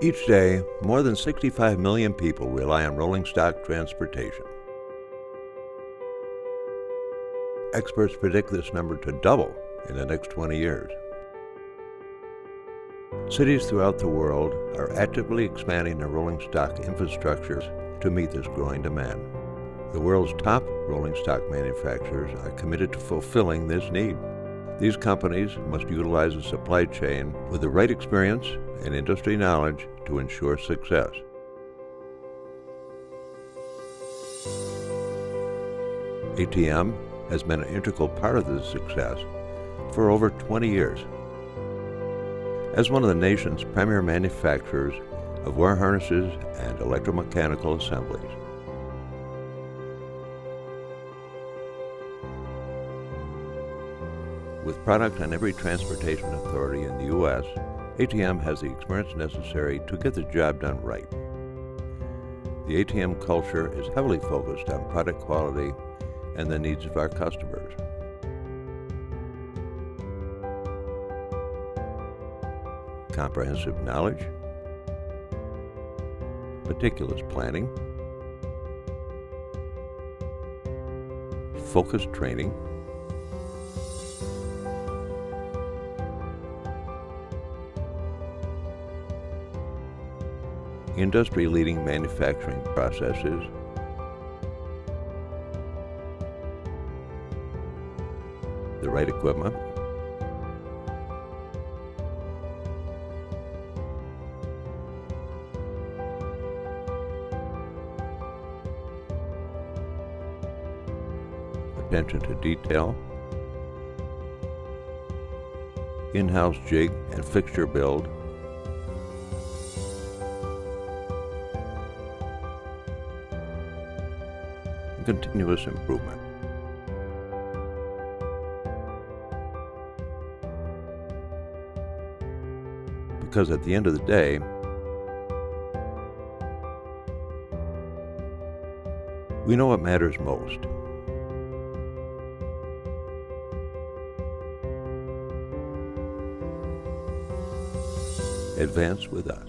Each day, more than 65 million people rely on rolling stock transportation. Experts predict this number to double in the next 20 years. Cities throughout the world are actively expanding their rolling stock infrastructures to meet this growing demand. The world's top rolling stock manufacturers are committed to fulfilling this need. These companies must utilize a supply chain with the right experience and industry knowledge to ensure success. ATM has been an integral part of this success for over 20 years. As one of the nation's premier manufacturers of wire harnesses and electromechanical assemblies. With product on every transportation authority in the U.S., ATM has the experience necessary to get the job done right. The ATM culture is heavily focused on product quality and the needs of our customers. Comprehensive knowledge, meticulous planning, focused training, industry-leading manufacturing processes, the right equipment, attention to detail, in-house jig and fixture build, and continuous improvement. Because at the end of the day, we know what matters most. Advance with us.